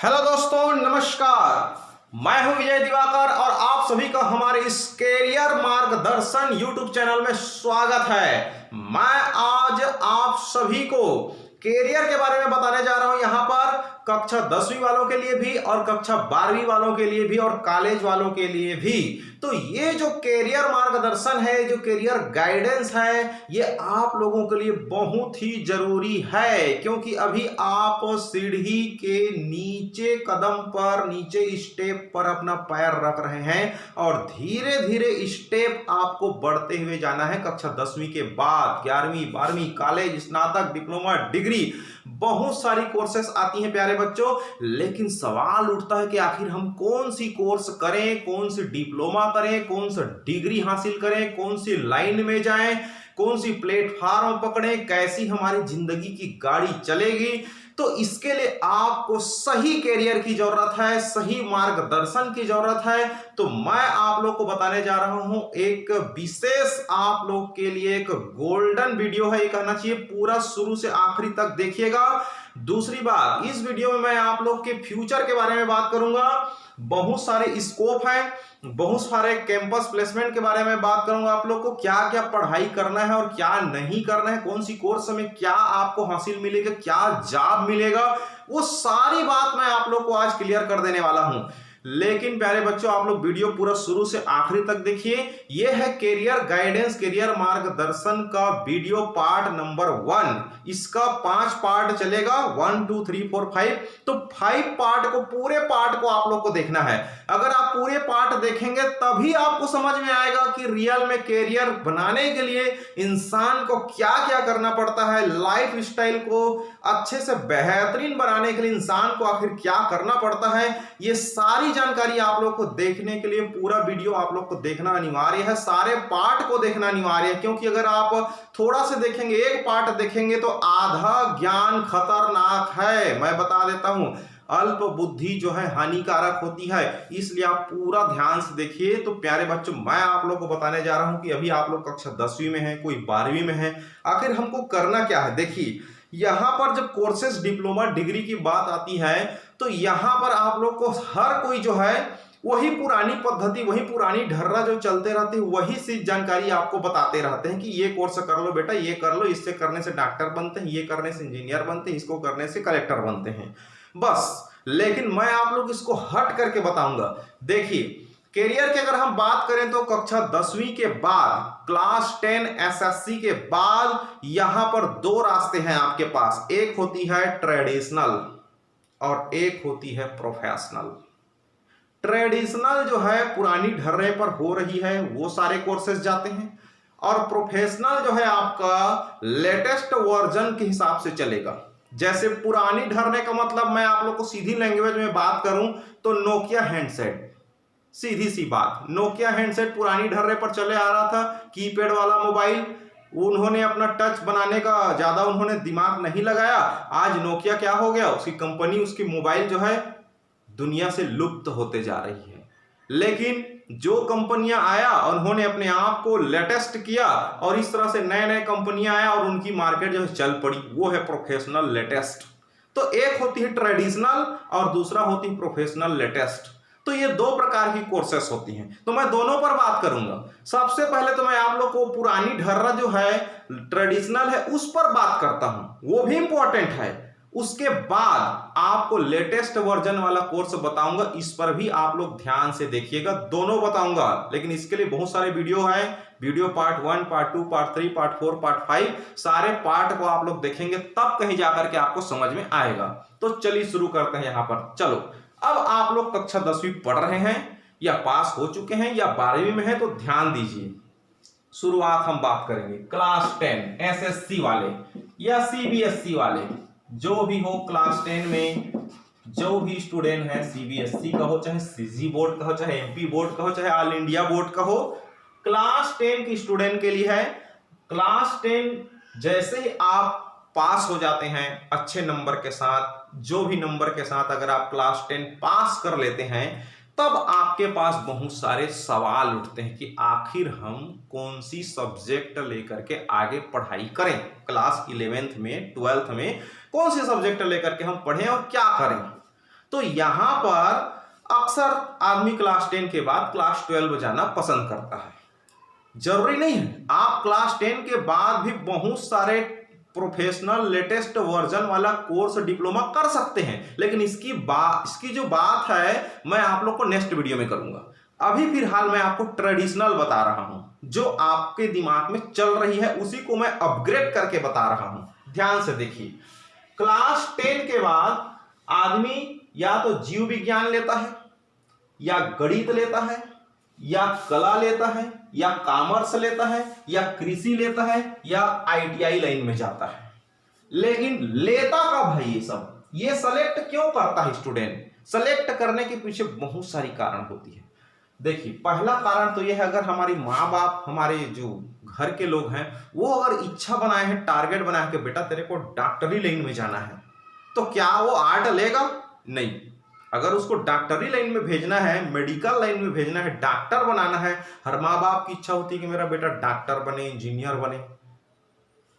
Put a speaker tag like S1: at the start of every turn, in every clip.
S1: Hello दोस्तों, नमस्कार। मैं हूं विजय दिवाकर और आप सभी का हमारे इस कैरियर मार्गदर्शन यूट्यूब चैनल में स्वागत है। मैं आज आप सभी को कैरियर के बारे में बताने जा रहा हूं। यहां पर कक्षा 10वीं वालों के लिए भी और कक्षा 12वीं वालों के लिए भी और कॉलेज वालों के लिए भी। तो ये जो कैरियर मार्गदर्शन है, जो कैरियर गाइडेंस है, ये आप लोगों के लिए बहुत ही जरूरी है, क्योंकि अभी आप सीढ़ी के नीचे कदम पर, नीचे स्टेप पर अपना पैर रख रहे हैं और धीरे धीरे स्टेप आपको बढ़ते हुए जाना है। कक्षा 10वीं के बाद 11वीं 12वीं कॉलेज, स्नातक, डिप्लोमा, डिग्री, बहुत सारी कोर्सेस आती हैं प्यारे बच्चों। लेकिन सवाल उठता है कि आखिर हम कौन सी कोर्स करें, कौन सी डिप्लोमा करें, कौन सा डिग्री हासिल करें, कौन सी लाइन में जाएं, कौन सी प्लेटफॉर्म पकड़ें, कैसी हमारी जिंदगी की गाड़ी चलेगी। तो इसके लिए आपको सही कैरियर की जरूरत है, सही मार्गदर्शन की जरूरत है। तो मैं आप लोग को बताने जा रहा हूं एक विशेष, आप लोग के लिए एक गोल्डन वीडियो है, ये कहना चाहिए। पूरा शुरू से आखिरी तक देखिएगा। दूसरी बात, इस वीडियो में मैं आप लोग के फ्यूचर के बारे में बात करूंगा। बहुत सारे स्कोप हैं, बहुत सारे कैंपस प्लेसमेंट के बारे में बात करूंगा। आप लोग को क्या क्या पढ़ाई करना है और क्या नहीं करना है, कौन सी कोर्स में क्या आपको हासिल मिलेगा, क्या जॉब मिलेगा, वो सारी बात मैं आप लोग को आज क्लियर कर देने वाला हूं। लेकिन प्यारे बच्चों, आप लोग वीडियो पूरा शुरू से आखिरी तक देखिए। यह है कैरियर गाइडेंस, कैरियर मार्गदर्शन का वीडियो पार्ट नंबर 1। इसका 5 पार्ट चलेगा, 1 2 3 4 5। तो 5 पार्ट को, पूरे पार्ट को आप लोग को देखना है। अगर आप पूरे पार्ट देखेंगे तभी आपको समझ में आएगा कि रियल में कैरियर बनाने के लिए इंसान को क्या क्या करना पड़ता है। लाइफ स्टाइल को अच्छे से बेहतरीन बनाने के लिए इंसान को आखिर क्या करना पड़ता है, ये सारी जानकारी आप लोग को देखने के लिए पूरा वीडियो आप लोग को देखना अनिवार्य है। सारे पार्ट को देखना अनिवार्य है, क्योंकि अगर आप थोड़ा से देखेंगे, एक पार्ट देखेंगे, तो आधा ज्ञान खतरनाक है। मैं बता देता हूं, अल्प बुद्धि जो है हानिकारक होती है, इसलिए आप पूरा ध्यान से देखिए। तो प्यारे बच्चों, मैं आप लोग को बताने जा रहा हूं कि अभी आप लोग कक्षा 10वीं में है, कोई 12वीं में है, आखिर हमको करना क्या है। देखिए, यहां पर जब कोर्सेज, डिप्लोमा, डिग्री की बात आती है, तो यहां पर आप लोग को हर कोई जो है वही पुरानी पद्धति, वही पुरानी ढर्रा जो चलते रहती है, वही सी जानकारी आपको बताते रहते हैं कि ये कोर्स कर लो बेटा, ये कर लो, इससे करने से डॉक्टर बनते हैं, ये करने से इंजीनियर बनते हैं, इसको करने से कलेक्टर बनते हैं, बस। लेकिन मैं आप लोग इसको हट करके बताऊंगा। देखिए, कैरियर की अगर हम बात करें तो कक्षा 10वीं के बाद, क्लास 10 एसएससी के बाद यहां पर 2 रास्ते हैं आपके पास। एक होती है ट्रेडिशनल और एक होती है प्रोफेशनल। ट्रेडिशनल जो है पुरानी ढर्रे पर हो रही है, वो सारे कोर्सेज जाते हैं, और प्रोफेशनल जो है आपका लेटेस्ट वर्जन के हिसाब से चलेगा। जैसे पुरानी ढर्रे का मतलब, मैं आप लोग को सीधी लैंग्वेज में बात करूं तो नोकिया हैंडसेट, सीधी सी बात, नोकिया हैंडसेट पुरानी ढर्रे पर चले आ रहा था, कीपैड वाला मोबाइल। उन्होंने अपना टच बनाने का ज्यादा उन्होंने दिमाग नहीं लगाया। आज नोकिया क्या हो गया, उसकी कंपनी, उसकी मोबाइल जो है दुनिया से लुप्त होते जा रही है। लेकिन जो कंपनियां आया, उन्होंने अपने आप को लेटेस्ट किया और इस तरह से नए नए कंपनियां आया और उनकी मार्केट जो चल पड़ी, वो है प्रोफेशनल लेटेस्ट। तो एक होती है ट्रेडिशनल और दूसरा होती है प्रोफेशनल लेटेस्ट। तो ये 2 प्रकार की कोर्सेस होती हैं, तो मैं दोनों पर बात करूंगा। सबसे पहले तो मैं आप लोग को पुरानी ढर्रा जो है, ट्रेडिशनल है, उस पर बात करता हूं, वो भी इंपॉर्टेंट है। उसके बाद आपको लेटेस्ट वर्जन वाला कोर्स बताऊंगा, इस पर भी आप लोग ध्यान से देखिएगा, दोनों बताऊंगा। लेकिन इसके लिए बहुत सारे वीडियो है, video part 1, part 2, part 3, part 4, part 5, सारे पार्ट को आप लोग देखेंगे तब कहीं जाकर के आपको समझ में आएगा। तो चलिए शुरू करते हैं। यहां पर चलो, अब आप लोग कक्षा 10वीं पढ़ रहे हैं या पास हो चुके हैं या 12वीं में हैं, तो ध्यान दीजिए। शुरुआत हम बात करेंगे क्लास 10 एसएससी वाले या सीबीएसई वाले, जो भी हो क्लास 10 में जो भी स्टूडेंट है, सीबीएसई का हो, चाहे सीजी बोर्ड का हो, चाहे एमपी बोर्ड का हो, चाहे ऑल इंडिया बोर्ड का हो, क्लास 10 की स्टूडेंट के लिए है। क्लास 10 जैसे ही आप पास हो जाते हैं अच्छे नंबर के साथ, जो भी नंबर के साथ अगर आप क्लास 10 पास कर लेते हैं, तब आपके पास बहुत सारे सवाल उठते हैं कि आखिर हम कौन सी सब्जेक्ट लेकर के आगे पढ़ाई करें। क्लास 11th में, 12th में कौन से सब्जेक्ट लेकर के हम पढ़ें और क्या करें। तो यहाँ पर अक्सर आदमी क्लास 10 के बाद क्लास 12 जाना पसंद करता है। जरूरी नहीं है, आप क्लास 10 के बाद भी बहुत सारे प्रोफेशनल लेटेस्ट वर्जन वाला कोर्स डिप्लोमा कर सकते हैं, लेकिन इसकी जो बात है मैं आप लोग को नेक्स्ट वीडियो में करूंगा। अभी फिलहाल मैं आपको ट्रेडिशनल बता रहा हूं, जो आपके दिमाग में चल रही है उसी को मैं अपग्रेड करके बता रहा हूं। ध्यान से देखिए, क्लास 10 के बाद आदमी या तो जीव विज्ञान लेता है, या गणित लेता है, या कला लेता है, या कॉमर्स लेता है, या कृषि लेता है, या आईटीआई लाइन में जाता है। लेकिन लेता कब है ये सेलेक्ट क्यों करता है स्टूडेंट? सेलेक्ट करने के पीछे बहुत सारी कारण होती है। देखिए, पहला कारण तो यह है, अगर हमारी माँ बाप, हमारे जो घर के लोग हैं, वो अगर इच्छा बनाए हैं, टारगेट बनाए कि बेटा तेरे को डॉक्टरी लाइन में जाना है, तो क्या वो आर्ट लेगा? नहीं। अगर उसको डॉक्टरी लाइन में भेजना है, मेडिकल लाइन में भेजना है, डॉक्टर बनाना है, हर माँ बाप की इच्छा होती है कि मेरा बेटा डॉक्टर बने, इंजीनियर बने,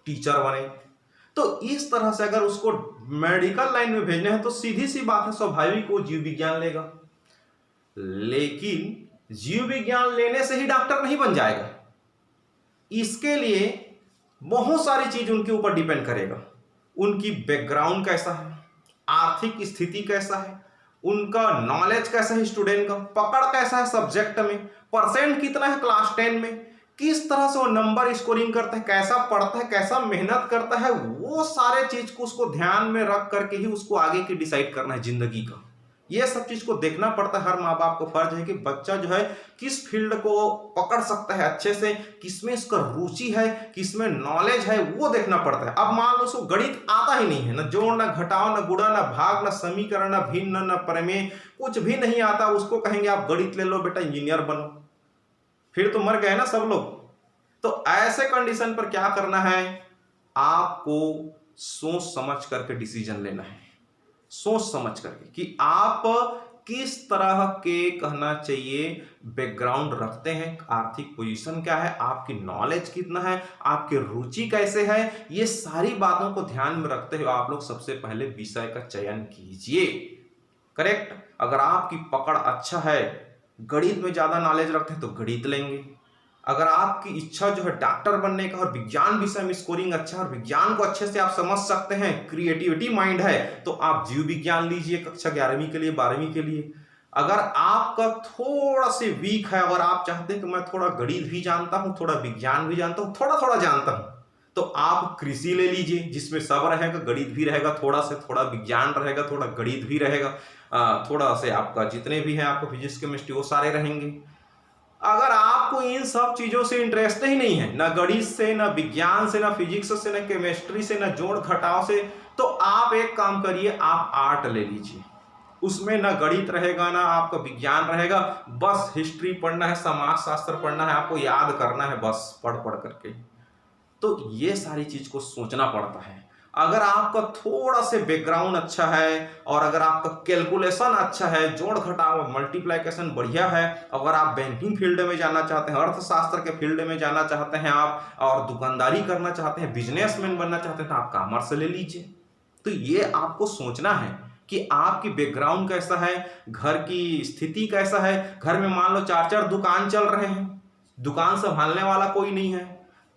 S1: टीचर बने। तो इस तरह से अगर उसको मेडिकल लाइन में भेजना है तो सीधी सी बात है, स्वाभाविक वो जीव विज्ञान लेगा। लेकिन जीव विज्ञान लेने से ही डॉक्टर नहीं बन जाएगा। इसके लिए बहुत सारी चीज उनके ऊपर डिपेंड करेगा। उनकी बैकग्राउंड कैसा है, आर्थिक स्थिति कैसा है, उनका नॉलेज कैसा है, स्टूडेंट का पकड़ कैसा है सब्जेक्ट में, परसेंट कितना है क्लास 10 में, किस तरह से वो नंबर स्कोरिंग करता है, कैसा पढ़ता है, कैसा मेहनत करता है, वो सारे चीज को उसको ध्यान में रख करके ही उसको आगे की डिसाइड करना है जिंदगी का। ये सब चीज को देखना पड़ता है। हर माँ बाप को फर्ज है कि बच्चा जो है किस फील्ड को पकड़ सकता है अच्छे से, किसमें उसका रुचि है, किसमें नॉलेज है, वो देखना पड़ता है। अब मान लो उसको गणित आता ही नहीं है, ना जोड़, ना घटाओ, ना गुणा, ना भाग, ना समीकरण, ना भिन्न, ना प्रमेय, कुछ भी नहीं आता, उसको कहेंगे आप गणित ले लो बेटा, इंजीनियर बनो, फिर तो मर गए ना सब लोग। तो ऐसे कंडीशन पर क्या करना है, आपको सोच समझ करके डिसीजन लेना है, सोच समझ करके कि आप किस तरह के, कहना चाहिए, बैकग्राउंड रखते हैं, आर्थिक पोजीशन क्या है, आपकी नॉलेज कितना है, आपकी रुचि कैसे है। ये सारी बातों को ध्यान में रखते हुए आप लोग सबसे पहले विषय का चयन कीजिए। करेक्ट? अगर आपकी पकड़ अच्छा है, गणित में ज्यादा नॉलेज रखते हैं तो गणित लेंगे। अगर आपकी इच्छा जो है डॉक्टर बनने का और विज्ञान विषय में स्कोरिंग अच्छा है और विज्ञान को अच्छे से आप समझ सकते हैं, क्रिएटिविटी माइंड है, तो आप जीव विज्ञान लीजिए कक्षा 11वीं के लिए, 12वीं के लिए। अगर आपका थोड़ा से वीक है और आप चाहते हैं कि मैं थोड़ा गणित भी जानता हूं, थोड़ा विज्ञान भी जानता हूं, थोड़ा थोड़ा जानता हूं, तो आप कृषि ले लीजिए, जिसमें सब रहेगा, गणित भी रहेगा, थोड़ा से थोड़ा विज्ञान रहेगा, थोड़ा गणित भी रहेगा, थोड़ा से आपका जितने भी हैं आपको फिजिक्स केमिस्ट्री वो सारे रहेंगे। अगर आपको इन सब चीजों से इंटरेस्ट ही नहीं है, ना गणित से, ना विज्ञान से, ना फिजिक्स से, ना केमिस्ट्री से, ना जोड़ घटाव से, तो आप एक काम करिए, आप आर्ट ले लीजिए। उसमें ना गणित रहेगा, ना आपका विज्ञान रहेगा, बस हिस्ट्री पढ़ना है, समाज शास्त्र पढ़ना है, आपको याद करना है बस पढ़ पढ़ करके। तो ये सारी चीज को सोचना पड़ता है। अगर आपका थोड़ा से बैकग्राउंड अच्छा है और अगर आपका कैलकुलेशन अच्छा है, जोड़ घटाव मल्टीप्लिकेशन बढ़िया है, अगर आप बैंकिंग फील्ड में जाना चाहते हैं, अर्थशास्त्र के फील्ड में जाना चाहते हैं आप, और दुकानदारी करना चाहते हैं, बिजनेसमैन बनना चाहते हैं, तो आप कॉमर्स ले लीजिए। तो ये आपको सोचना है कि आपकी बैकग्राउंड कैसा है, घर की स्थिति कैसा है। घर में मान लो 4-4 दुकान चल रहे हैं, दुकान संभालने वाला कोई नहीं है,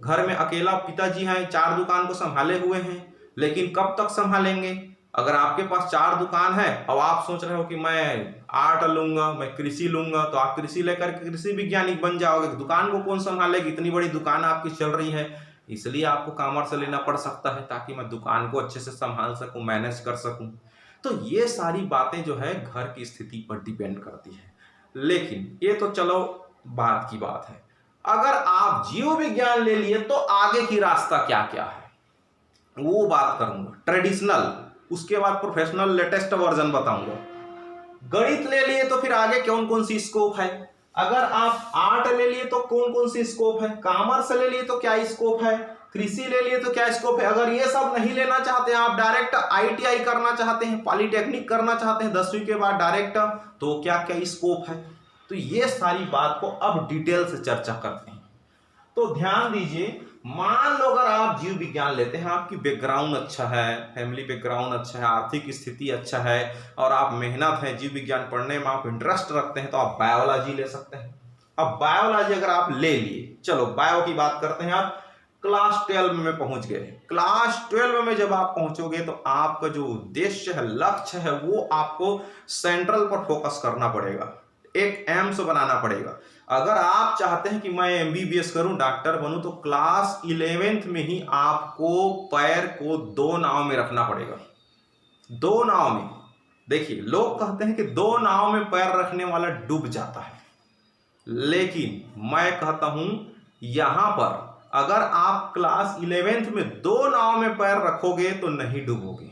S1: घर में अकेला पिताजी हैं, 4 दुकान को संभाले हुए हैं, लेकिन कब तक संभालेंगे? अगर आपके पास 4 दुकान है और आप सोच रहे हो कि मैं आर्ट लूंगा, मैं कृषि लूंगा, तो आप कृषि लेकर के कृषि वैज्ञानिक बन जाओगे। दुकान को कौन संभालेगी? इतनी बड़ी दुकान आपकी चल रही है, इसलिए आपको कॉमर्स लेना पड़ सकता है, ताकि मैं दुकान को अच्छे से संभाल सकूं, मैनेज कर सकूं। तो ये सारी बातें जो है घर की स्थिति पर डिपेंड करती है। लेकिन ये तो चलो बात की बात है। अगर आप जीव विज्ञान ले लिए तो आगे की रास्ता क्या क्या है वो बात करूंगा, ट्रेडिशनल, उसके बाद प्रोफेशनल लेटेस्ट वर्जन बताऊंगा। गणित ले लिए तो फिर आगे कौन कौन सी स्कोप है, अगर आप आर्ट ले लिए तो कौन कौन सी स्कोप है, कॉमर्स ले लिए तो क्या स्कोप है, कृषि ले लिए तो क्या स्कोप है। अगर ये सब नहीं लेना चाहते हैं, आप डायरेक्ट आईटीआई करना चाहते हैं, पॉलिटेक्निक करना चाहते हैं 10वीं के बाद डायरेक्ट, तो क्या क्या स्कोप है। तो ये सारी बात को अब डिटेल से चर्चा करते हैं। तो ध्यान दीजिए, मान लो अगर आप जीव विज्ञान लेते हैं, आपकी बैकग्राउंड अच्छा है, फैमिली बैकग्राउंड अच्छा है, आर्थिक स्थिति अच्छा है और आप मेहनत है जीव विज्ञान पढ़ने में, आप इंटरेस्ट रखते हैं, तो आप बायोलॉजी ले सकते हैं। अब बायोलॉजी अगर आप ले लिए, चलो बायो की बात करते हैं। आप क्लास 12 में पहुंच गए। क्लास 12 में जब आप पहुंचोगे तो आपका जो उद्देश्य है, लक्ष्य है, वो आपको सेंट्रल पर फोकस करना पड़ेगा, एक एम्स बनाना पड़ेगा। अगर आप चाहते हैं कि मैं एमबीबीएस करूं, डॉक्टर बनूं, तो क्लास 11th में ही आपको पैर को दो नाव में रखना पड़ेगा। दो नाव में, देखिए लोग कहते हैं कि दो नाव में पैर रखने वाला डूब जाता है, लेकिन मैं कहता हूं यहां पर अगर आप क्लास 11th में दो नाव में पैर रखोगे तो नहीं डूबोगे।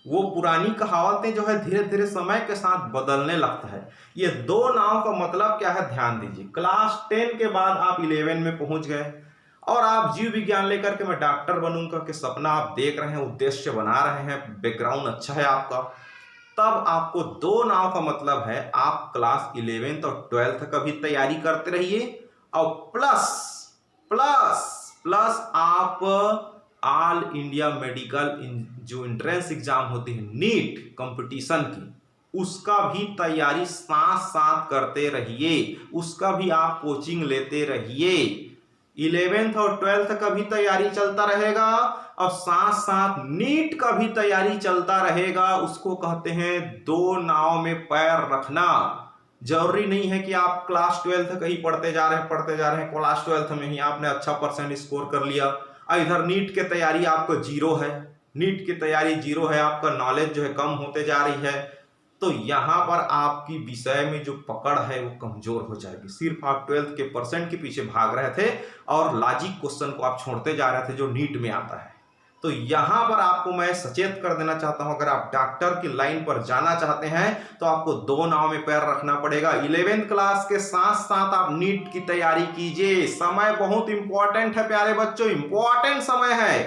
S1: वो पुरानी कहावतें जो है धीरे धीरे समय के साथ बदलने लगता है। ये दो नाव का मतलब क्या है, ध्यान दीजिए। क्लास 10 के बाद आप 11 में पहुंच गए और आप जीव विज्ञान लेकर के मैं डॉक्टर बनूंगा कि सपना आप देख रहे हैं, उद्देश्य बना रहे हैं, बैकग्राउंड अच्छा है आपका, तब आपको दो नाव का मतलब है आप क्लास 11th और 12th का भी तैयारी करते रहिए और प्लस प्लस प्लस आप ऑल इंडिया मेडिकल जो एंट्रेंस एग्जाम होती है, नीट कंपटीशन की, उसका भी तैयारी साथ साथ करते रहिए, उसका भी आप कोचिंग लेते रहिए। 11th और 12th का भी तैयारी चलता रहेगा और साथ साथ नीट का भी तैयारी चलता रहेगा। उसको कहते हैं दो नाव में पैर रखना। जरूरी नहीं है कि आप क्लास 12th का ही पढ़ते जा रहे हैं, क्लास 12th में ही आपने अच्छा परसेंट स्कोर कर लिया, इधर नीट की तैयारी आपको जीरो है, नीट की तैयारी जीरो है, आपका नॉलेज जो है कम होते जा रही है, तो यहां पर आपकी विषय में जो पकड़ है वो कमजोर हो जाएगी। सिर्फ आप 12th के परसेंट के पीछे भाग रहे थे और लॉजिक क्वेश्चन को आप छोड़ते जा रहे थे जो नीट में आता है। तो यहां पर आपको मैं सचेत कर देना चाहता हूं, अगर आप डॉक्टर की लाइन पर जाना चाहते हैं तो आपको दो नाव में पैर रखना पड़ेगा। 11th क्लास के साथ साथ आप नीट की तैयारी कीजिए। समय बहुत इंपॉर्टेंट है प्यारे बच्चों, इंपॉर्टेंट समय है,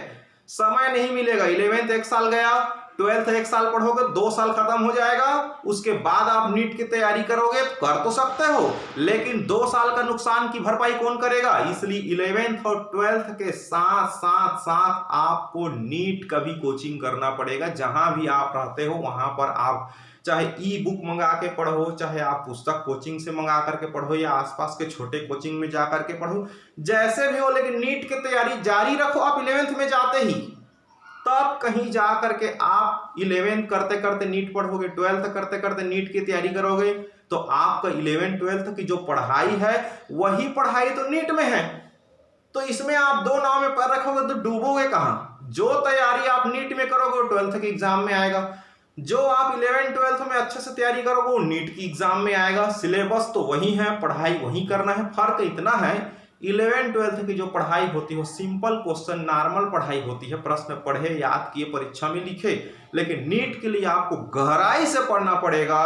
S1: समय नहीं मिलेगा। 11th एक साल गया, 12th एक साल पढ़ोगे, 2 साल खत्म हो जाएगा, उसके बाद आप नीट की तैयारी करोगे, कर तो सकते हो, लेकिन 2 साल का नुकसान की भरपाई कौन करेगा। इसलिए 11th और 12th के साथ साथ साथ आपको नीट का भी कोचिंग करना पड़ेगा। जहां भी आप रहते हो वहां पर आप चाहे ई बुक मंगा के पढ़ो, चाहे आप पुस्तक कोचिंग से मंगा करके पढ़ो या आसपास के छोटे कोचिंग में जाकर के पढ़ो, जैसे भी हो, लेकिन नीट की तैयारी जारी रखो। आप 11th में जाते ही तब कहीं जा करके आप 11th करते करते नीट पढ़ोगे, 12th करते करते नीट की तैयारी करोगे, तो आपका 11th 12th की जो पढ़ाई है वही पढ़ाई तो नीट में है। तो इसमें आप दो नाव में पैर रखोगे तो डूबोगे कहां। जो तैयारी आप नीट में करोगे वो 12th के एग्जाम में आएगा, जो आप 11th 12th में अच्छे से तैयारी करोगे वो नीट की एग्जाम में आएगा। सिलेबस तो वही है, पढ़ाई वही करना है, फर्क इतना है 11th 12th की जो पढ़ाई होती है वो सिंपल क्वेश्चन, नॉर्मल पढ़ाई होती है, प्रश्न पढ़े, याद किए, परीक्षा में लिखे। लेकिन नीट के लिए आपको गहराई से पढ़ना पड़ेगा,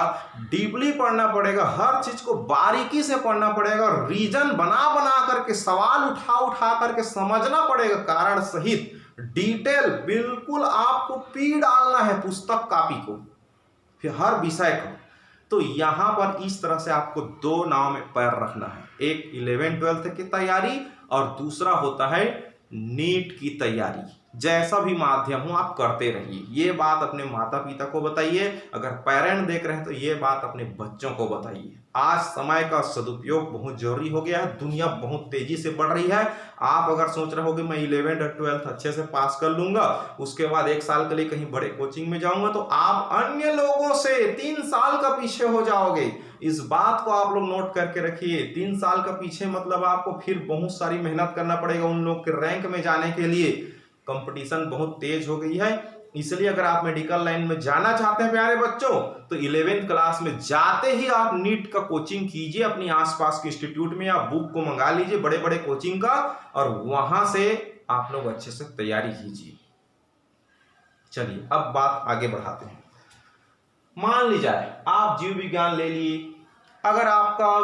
S1: डीपली पढ़ना पड़ेगा, हर चीज को बारीकी से पढ़ना पड़ेगा, रीजन बना बना करके, सवाल उठा उठा करके समझना पड़ेगा, कारण सहित डिटेल बिल्कुल आपको पी डालना है पुस्तक कॉपी को, फिर हर विषय को। तो यहां पर इस तरह से आपको दो नाव में पैर रखना है, एक 11th 12th की तैयारी और दूसरा होता है नीट की तैयारी। जैसा भी माध्यम हो आप करते रहिए। ये बात अपने माता पिता को बताइए, अगर पेरेंट देख रहे हैं तो ये बात अपने बच्चों को बताइए। आज समय का सदुपयोग बहुत जरूरी हो गया है, दुनिया बहुत तेजी से बढ़ रही है। आप अगर सोच रहे हो कि मैं 11th और 12th अच्छे से पास कर लूंगा, उसके बाद 1 साल के लिए कहीं बड़े कोचिंग में जाऊंगा, तो आप अन्य लोगों से 3 साल का पीछे हो जाओगे। इस बात को आप लोग नोट करके रखिए। 3 साल का पीछे मतलब आपको फिर बहुत सारी मेहनत करना पड़ेगा उन लोग के रैंक में जाने के लिए। कंपटीशन बहुत तेज हो गई है, इसलिए अगर आप मेडिकल लाइन में जाना चाहते हैं प्यारे बच्चों, तो 11th क्लास में जाते ही आप नीट का कोचिंग कीजिए अपनी आसपास के इंस्टीट्यूट में, या बुक को मंगा लीजिए बड़े बड़े कोचिंग का, और वहां से आप लोग अच्छे से तैयारी कीजिए। चलिए अब बात आगे बढ़ाते हैं। मान ली जाए आप जीव विज्ञान ले लिए, अगर आपका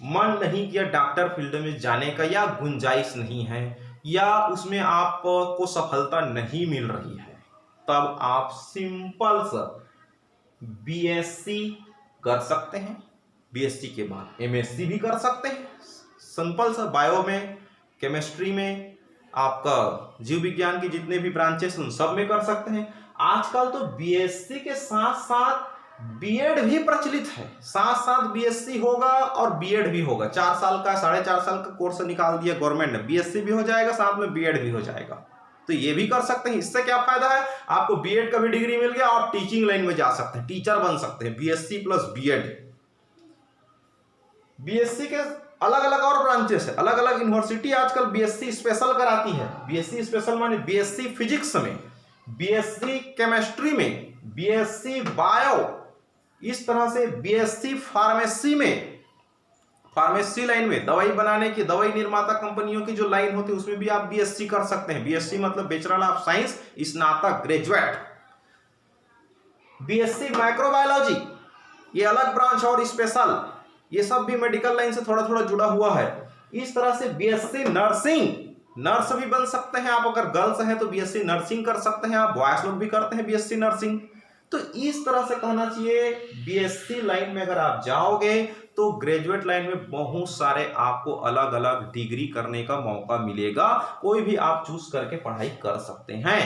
S1: मन नहीं किया डॉक्टर फील्ड में जाने का, या गुंजाइश नहीं है, या उसमें आपको सफलता नहीं मिल रही है, तब आप सिंपल सा बीएससी कर सकते हैं। बीएससी के बाद एमएससी भी कर सकते हैं। सिंपल सा बायो में, केमिस्ट्री में, आपका जीव विज्ञान की जितने भी ब्रांचेस उन सब में कर सकते हैं। आजकल तो बीएससी के साथ साथ बीएड भी प्रचलित है, साथ साथ बीएससी होगा और बीएड भी होगा। 4 साल का 4.5 साल का कोर्स निकाल दिया गवर्नमेंट ने, बीएससी भी हो जाएगा, साथ में बीएड भी हो जाएगा। तो ये भी कर सकते हैं। इससे क्या फायदा है, आपको बीएड का भी डिग्री मिल गया और टीचिंग लाइन में जा सकते हैं, टीचर बन सकते हैं। BSc plus BEd. बीएससी के अलग अलग और ब्रांचेस है, अलग अलग यूनिवर्सिटी आजकल बीएससी स्पेशल कराती है। बीएससी स्पेशल माने बीएससी फिजिक्स में, बीएससी केमिस्ट्री में, बीएससी बायो, इस तरह से बीएससी फार्मेसी में, फार्मेसी लाइन में दवाई बनाने की, दवाई निर्माता कंपनियों की जो लाइन होती है उसमें भी आप बीएससी कर सकते हैं। बीएससी मतलब बैचलर ऑफ साइंस, स्नातक, ग्रेजुएट। बीएससी माइक्रोबायोलॉजी, ये अलग ब्रांच और स्पेशल, ये सब भी मेडिकल लाइन से थोड़ा थोड़ा जुड़ा हुआ है। इस तरह से बीएससी नर्सिंग, नर्स भी बन सकते हैं आप। अगर गर्ल्स हैं तो बीएससी नर्सिंग कर सकते हैं आप, बॉयज लोग भी करते हैं बीएससी नर्सिंग। तो इस तरह से कहना चाहिए बीएससी लाइन में अगर आप जाओगे तो ग्रेजुएट लाइन में बहुत सारे आपको अलग अलग डिग्री करने का मौका मिलेगा। कोई भी आप चूज करके पढ़ाई कर सकते हैं।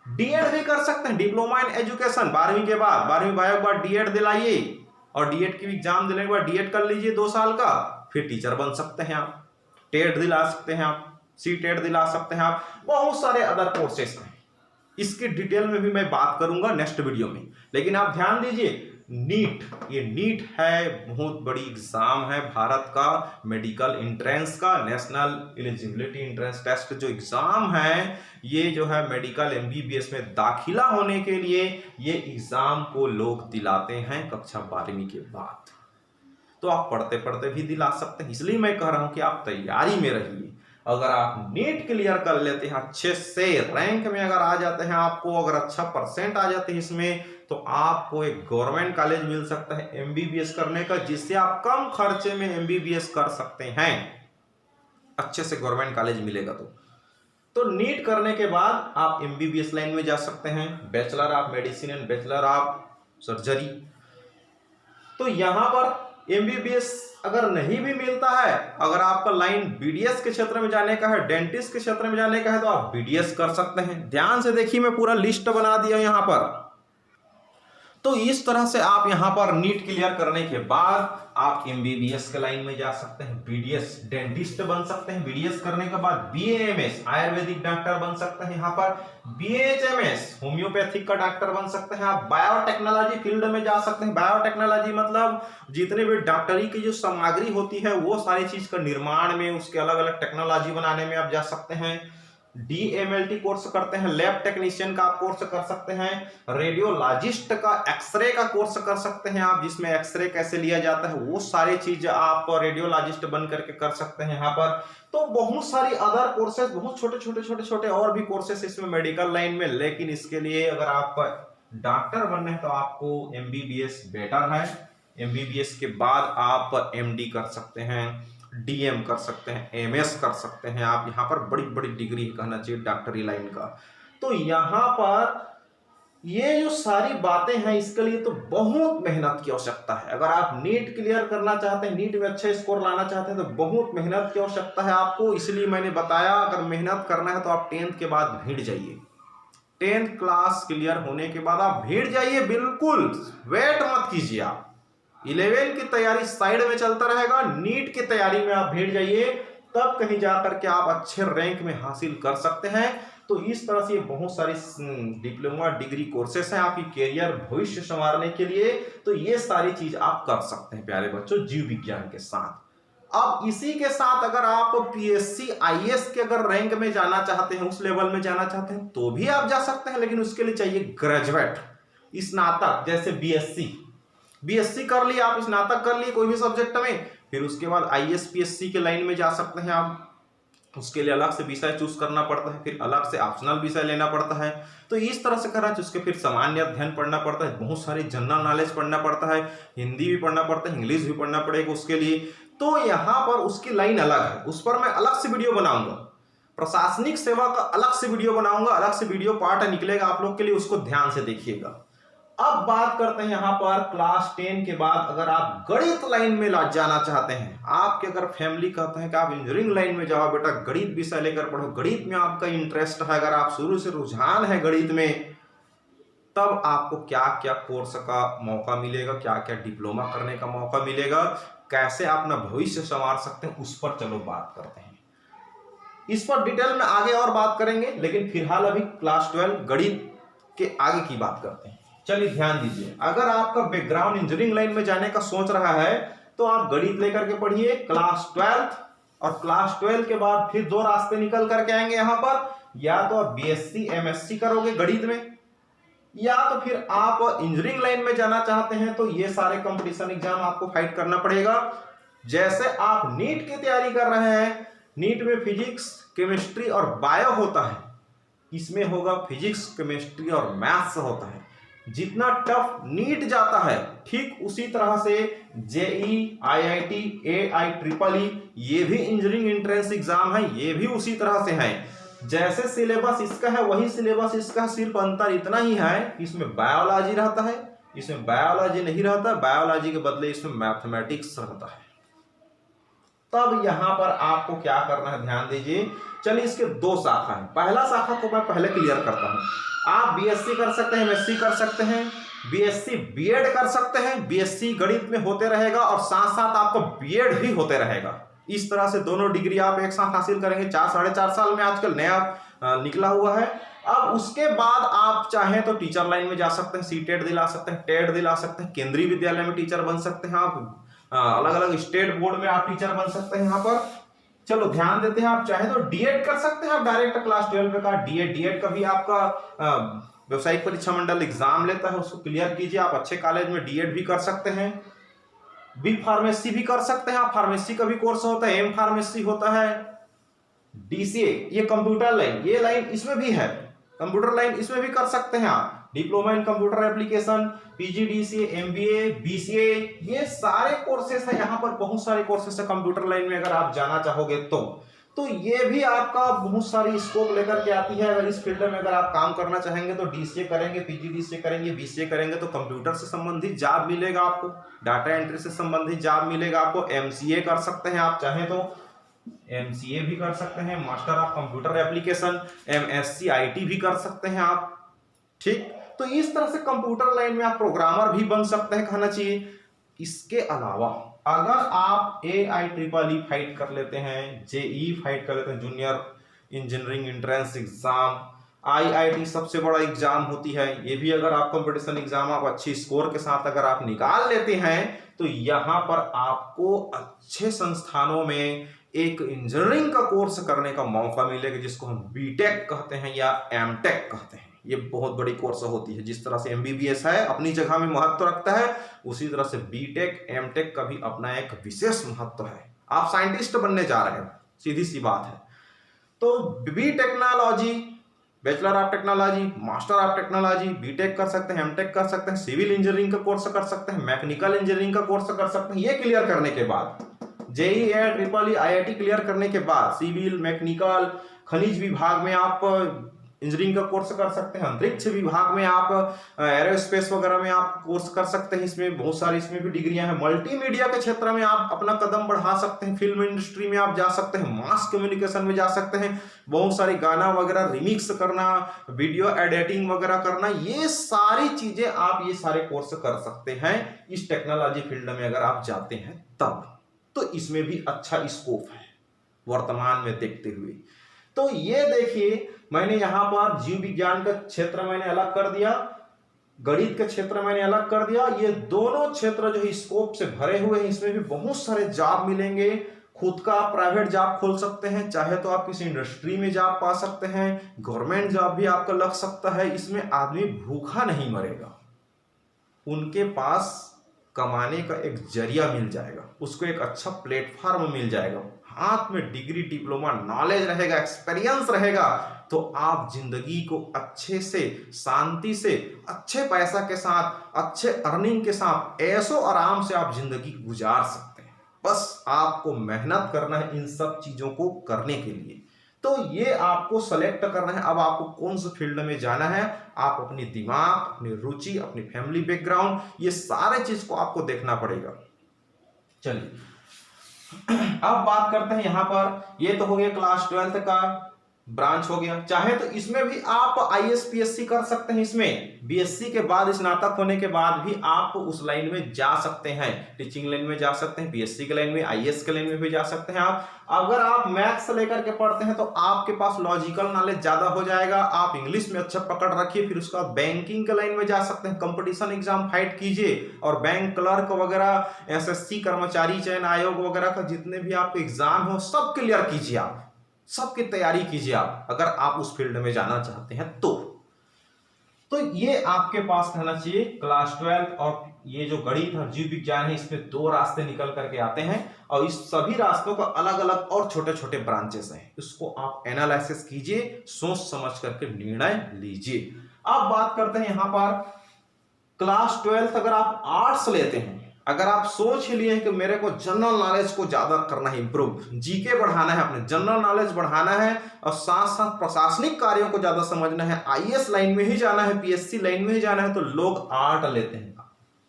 S1: डीएड भी कर सकते हैं, डिप्लोमा इन एजुकेशन। 12वीं के बाद, 12वीं बायो के बाद डीएड दिलाइए और डीएड की एग्जाम देने के बाद डीएड कर लीजिए 2 साल का, फिर टीचर बन सकते हैं आप। टेट दिला सकते हैं आप, सीटेट दिला सकते हैं आप, बहुत सारे अदर कोर्सेस हैं। इसकी डिटेल में भी मैं बात करूंगा नेक्स्ट वीडियो में। लेकिन आप ध्यान दीजिए, नीट, ये नीट है, बहुत बड़ी एग्जाम है भारत का मेडिकल एंट्रेंस का, नेशनल एलिजिबिलिटी एंट्रेंस टेस्ट जो एग्जाम है, ये जो है मेडिकल एमबीबीएस में दाखिला होने के लिए ये एग्जाम को लोग दिलाते हैं कक्षा 12वीं के बाद। तो आप पढ़ते पढ़ते भी दिला सकते हैं। इसलिए मैं कह रहा हूं कि आप तैयारी में रहिए। अगर आप नीट क्लियर कर लेते हैं, अच्छे से रैंक में अगर आ जाते हैं, आपको अगर अच्छा परसेंट आ जाते हैं इसमें, तो आपको एक गवर्नमेंट कॉलेज मिल सकता है एमबीबीएस करने का, जिससे आप कम खर्चे में एमबीबीएस कर सकते हैं। अच्छे से गवर्नमेंट कॉलेज मिलेगा तो नीट करने के बाद आप एमबीबीएस लाइन में जा सकते हैं, bachelor of medicine and bachelor of surgery. तो यहां पर एमबीबीएस अगर नहीं भी मिलता है, अगर आपका लाइन बीडीएस के क्षेत्र में जाने का है, डेंटिस्ट के क्षेत्र में जाने का है, तो आप बीडीएस कर सकते हैं। ध्यान से देखिए, मैं पूरा लिस्ट बना दिया यहां पर। तो इस तरह से आप यहां पर नीट क्लियर करने के बाद आप एमबीबीएस के लाइन में जा सकते हैं, बीडीएस डेंटिस्ट बन सकते हैं। बीडीएस करने के बाद बीएएमएस आयुर्वेदिक डॉक्टर बन सकते हैं, यहां पर बीएचएमएस होम्योपैथिक का डॉक्टर बन सकते हैं। आप बायोटेक्नोलॉजी फील्ड में जा सकते हैं। बायोटेक्नोलॉजी मतलब जितने भी डॉक्टरी की जो सामग्री होती है वो सारी चीज का निर्माण में, उसके अलग अलग टेक्नोलॉजी बनाने में आप जा सकते हैं। डीएमएलटी कोर्स करते हैं, लैब टेक्नीशियन का आप कोर्स कर सकते हैं। रेडियोलॉजिस्ट का, एक्सरे का कोर्स कर सकते हैं आप, जिसमें एक्सरे कैसे लिया जाता है वो सारी चीज आप रेडियोलॉजिस्ट बन करके कर सकते हैं यहाँ पर। तो बहुत सारी अदर कोर्सेज, बहुत छोटे और भी कोर्सेस इसमें मेडिकल लाइन में। लेकिन इसके लिए अगर आप डॉक्टर बनना है तो आपको एमबीबीएस बेटर है। एमबीबीएस के बाद आप एमडी कर सकते हैं, डीएम कर सकते हैं, एमएस कर सकते हैं आप। यहाँ पर बड़ी बड़ी डिग्री कहना चाहिए डॉक्टरी लाइन का। तो यहाँ पर ये जो सारी बातें हैं, इसके लिए तो बहुत मेहनत की आवश्यकता है। अगर आप नीट क्लियर करना चाहते हैं, नीट में अच्छे स्कोर लाना चाहते हैं, तो बहुत मेहनत की आवश्यकता है आपको। इसलिए मैंने बताया, अगर मेहनत करना है तो आप 10th के बाद भिड़ जाइए। 10th क्लास क्लियर होने के बाद आप भिड़ जाइए, बिल्कुल वेट मत कीजिए। आप 11 की तैयारी साइड में चलता रहेगा, नीट की तैयारी में आप भिड़ जाइए, तब कहीं जाकर के आप अच्छे रैंक में हासिल कर सकते हैं। तो इस तरह से बहुत सारी डिप्लोमा डिग्री कोर्सेस हैं आपकी कैरियर भविष्य संवारने के लिए। तो ये सारी चीज आप कर सकते हैं प्यारे बच्चों, जीव विज्ञान के साथ। अब इसी के साथ अगर आप पीएससी आईएएस के अगर रैंक में जाना चाहते हैं, उस लेवल में जाना चाहते हैं, तो भी आप जा सकते हैं। लेकिन उसके लिए चाहिए ग्रेजुएट, स्नातक, जैसे बीएससी कर लिए आप, स्नातक कर लिए कोई भी सब्जेक्ट में, फिर उसके बाद आईएएस पीएससी के लाइन में जा सकते हैं आप। उसके लिए अलग से विषय चूज करना पड़ता है, फिर अलग से ऑप्शनल विषय लेना पड़ता है। तो इस तरह से करना, उसके फिर सामान्य अध्ययन पढ़ना पड़ता है, बहुत सारी जनरल नॉलेज पढ़ना पड़ता है, हिंदी भी पढ़ना पड़ता है, इंग्लिश भी पढ़ना पड़ेगा उसके लिए। तो यहाँ पर उसकी लाइन अलग है, उस पर मैं अलग से वीडियो बनाऊंगा। प्रशासनिक सेवा का अलग से वीडियो बनाऊंगा, अलग से वीडियो पार्ट निकलेगा आप लोग के लिए, उसको ध्यान से देखिएगा। अब बात करते हैं यहाँ पर क्लास 10 के बाद अगर आप गणित लाइन में जाना चाहते हैं, आपके अगर फैमिली कहते हैं कि आप इंजीनियरिंग लाइन में जाओ बेटा, गणित विषय लेकर पढ़ो, गणित में आपका इंटरेस्ट है, अगर आप शुरू से रुझान है गणित में, तब आपको क्या क्या कोर्स का मौका मिलेगा, क्या क्या डिप्लोमा करने का मौका मिलेगा, कैसे आप अपना भविष्य संवार सकते हैं, उस पर चलो बात करते हैं। इस पर डिटेल में आगे और बात करेंगे, लेकिन फिलहाल अभी क्लास 12 गणित के आगे की बात करते हैं। चलिए ध्यान दीजिए, अगर आपका बैकग्राउंड इंजीनियरिंग लाइन में जाने का सोच रहा है तो आप गणित लेकर के पढ़िए क्लास 12, और क्लास 12 के बाद फिर दो रास्ते निकल करके आएंगे यहाँ पर, या तो आप बीएससी एमएससी करोगे गणित में, या तो फिर आप इंजीनियरिंग लाइन में जाना चाहते हैं तो ये सारे कंपटीशन एग्जाम आपको फाइट करना पड़ेगा। जैसे आप नीट की तैयारी कर रहे हैं, नीट में फिजिक्स केमिस्ट्री और बायो होता है, इसमें होगा फिजिक्स केमिस्ट्री और मैथ्स होता है। जितना टफ नीट जाता है ठीक उसी तरह से जेई, आईआईटी, AIEEE ये भी इंजीनियरिंग एंट्रेंस एग्जाम है, ये भी उसी तरह से है। जैसे सिलेबस इसका है वही सिलेबस इसका, सिर्फ अंतर इतना ही है इसमें बायोलॉजी रहता है, इसमें बायोलॉजी नहीं रहता, बायोलॉजी के बदले इसमें मैथमेटिक्स रहता है। तब यहां पर आपको क्या करना है, ध्यान दीजिए। चलिए इसके दो शाखा है, पहला शाखा को मैं पहले क्लियर करता हूं। आप बीएससी कर सकते हैं, एमएससी कर सकते हैं, बीएससी बीएड कर सकते हैं, बीएससी गणित में होते रहेगा और साथ साथ आपका बीएड भी होते रहेगा। इस तरह से दोनों डिग्री आप एक साथ हासिल करेंगे 4-4.5 साल में, आजकल नया निकला हुआ है। अब उसके बाद आप चाहें तो टीचर लाइन में जा सकते हैं, सीटेट दिला सकते हैं, टेट दिला सकते हैं, केंद्रीय विद्यालय में टीचर बन सकते हैं, आप अलग अलग स्टेट बोर्ड में आप टीचर बन सकते हैं यहाँ पर। चलो ध्यान देते हैं, आप चाहे तो डीएड कर सकते हैं, आप डायरेक्ट क्लास 12 का डीएड का भी आपका व्यावसायिक परीक्षा मंडल एग्जाम लेता है, उसको क्लियर कीजिए। आप अच्छे कॉलेज में डीएड भी कर सकते हैं, बी फार्मेसी भी कर सकते हैं, आप फार्मेसी का भी कोर्स होता है, एम फार्मेसी होता है, डीसीए ये कंप्यूटर लाइन, ये लाइन इसमें भी है, कंप्यूटर लाइन इसमें भी कर सकते हैं आप। Diploma in computer application, PGDCA, MBA, BCA, ये सारे कोर्सेस है यहाँ पर, बहुत सारे कोर्सेस है कंप्यूटर लाइन में। अगर आप जाना चाहोगे तो ये भी आपका बहुत सारी स्कोप लेकर के आती है। अगर इस फील्ड में अगर आप काम करना चाहेंगे तो डीसीए करेंगे, पीजीडीसीए करेंगे, बीसीए करेंगे तो कंप्यूटर से संबंधित जॉब मिलेगा आपको, डाटा एंट्री से संबंधित जॉब मिलेगा आपको। एमसीए कर सकते हैं आप चाहें तो, एमसीए भी कर सकते हैं, master of computer application, MSc IT भी कर सकते हैं आप, ठीक। तो इस तरह से कंप्यूटर लाइन में आप प्रोग्रामर भी बन सकते हैं, कहना चाहिए। इसके अलावा अगर आप AIEEE फाइट कर लेते हैं, जेई फाइट कर लेते हैं, junior engineering entrance exam, IIT सबसे बड़ा एग्जाम होती है, ये भी अगर आप कंपटीशन एग्जाम आप अच्छी स्कोर के साथ अगर आप निकाल लेते हैं तो यहाँ पर आपको अच्छे संस्थानों में एक इंजीनियरिंग का कोर्स करने का मौका मिलेगा, जिसको हम बीटेक कहते हैं या एमटेक कहते हैं। ये बहुत बड़ी कोर्स होती है। जिस तरह से एमबीबीएस है अपनी जगह में महत्व रखता है, उसी तरह से बीटेक एमटेक का भी अपना एक विशेष महत्व है। आप साइंटिस्ट बनने जा रहे हैं, सीधी सी बात है। तो B technology, bachelor of technology, master of technology, BTech कर सकते हैं, एमटेक कर सकते हैं, सिविल इंजीनियरिंग का कोर्स कर सकते हैं, मैकेनिकल इंजीनियरिंग का कोर्स कर सकते हैं। ये क्लियर करने के बाद, जेई, AIEEE, IIT क्लियर करने के बाद सिविल, मैकेनिकल, खनिज विभाग में आप इंजीनियरिंग का कोर्स कर सकते हैं, अंतरिक्ष विभाग में आप एरोस्पेस वगैरह में आप कोर्स कर सकते हैं। इसमें बहुत सारी इसमें भी डिग्रियां हैं। मल्टीमीडिया के क्षेत्र में आप अपना कदम बढ़ा सकते हैं, फिल्म इंडस्ट्री में आप जा सकते हैं, मास कम्युनिकेशन में जा सकते हैं, बहुत सारी गाना वगैरह रिमिक्स करना, वीडियो एडिटिंग वगैरह करना, ये सारी चीजें आप ये सारे कोर्स कर सकते हैं इस टेक्नोलॉजी फील्ड में अगर आप जाते हैं तब। तो इसमें भी अच्छा स्कोप है वर्तमान में देखते हुए। तो ये देखिए, मैंने यहां पर जीव विज्ञान का क्षेत्र मैंने अलग कर दिया, गणित का क्षेत्र मैंने अलग कर दिया। ये दोनों क्षेत्र जो है स्कोप से भरे हुए हैं, इसमें भी बहुत सारे जॉब मिलेंगे। खुद का प्राइवेट जॉब खोल सकते हैं, चाहे तो आप किसी इंडस्ट्री में जॉब पा सकते हैं, गवर्नमेंट जॉब भी आपका लग सकता है। इसमें आदमी भूखा नहीं मरेगा, उनके पास कमाने का एक जरिया मिल जाएगा, उसको एक अच्छा प्लेटफॉर्म मिल जाएगा, हाथ में डिग्री, डिप्लोमा, नॉलेज रहेगा, एक्सपीरियंस रहेगा, तो आप जिंदगी को अच्छे से, शांति से, अच्छे पैसा के साथ, अच्छे अर्निंग के साथ, ऐशो आराम से आप जिंदगी गुजार सकते हैं। बस आपको मेहनत करना है इन सब चीजों को करने के लिए। तो ये आपको सेलेक्ट करना है अब आपको कौन से फील्ड में जाना है। आप अपनी दिमाग, अपनी रुचि, अपनी फैमिली बैकग्राउंड, ये सारे चीज को आपको देखना पड़ेगा। चलिए अब बात करते हैं यहां पर, ये तो हो गया क्लास 12 का ब्रांच हो गया। चाहे तो इसमें भी आप IAS-PSC कर सकते हैं। इसमें BSc के बाद, स्नातक होने के बाद भी आप उस लाइन में जा सकते हैं, टीचिंग लाइन में जा सकते हैं, BSc के लाइन में, IAS के लाइन में भी जा सकते हैं। आप अगर आप मैथ्स लेकर के पढ़ते हैं तो आपके पास लॉजिकल नॉलेज ज्यादा हो जाएगा। आप इंग्लिश में अच्छा पकड़ रखिए, फिर उसका बैंकिंग के लाइन में जा सकते हैं, कंपटीशन एग्जाम फाइट कीजिए और बैंक क्लर्क वगैरह, SSC कर्मचारी चयन आयोग वगैरह का जितने भी आपके एग्जाम हो सब क्लियर कीजिए, आप सबकी तैयारी कीजिए आप, अगर आप उस फील्ड में जाना चाहते हैं तो ये आपके पास रहना चाहिए क्लास 12। और ये जो गणित और जीव विज्ञान है, इसमें 2 रास्ते निकल करके आते हैं और इस सभी रास्तों का अलग अलग और छोटे छोटे ब्रांचेस हैं। इसको आप एनालिसिस कीजिए, सोच समझ करके निर्णय लीजिए। अब बात करते हैं यहां पर क्लास 12 अगर आप आर्ट्स लेते हैं, अगर आप सोच ही लिए कि मेरे को जनरल नॉलेज को ज्यादा करना है, इंप्रूव, जीके बढ़ाना है, अपने जनरल नॉलेज बढ़ाना है और साथ साथ प्रशासनिक कार्यों को ज्यादा समझना है, IAS लाइन में ही जाना है, PSC लाइन में ही जाना है, तो लोग आर्ट लेते हैं।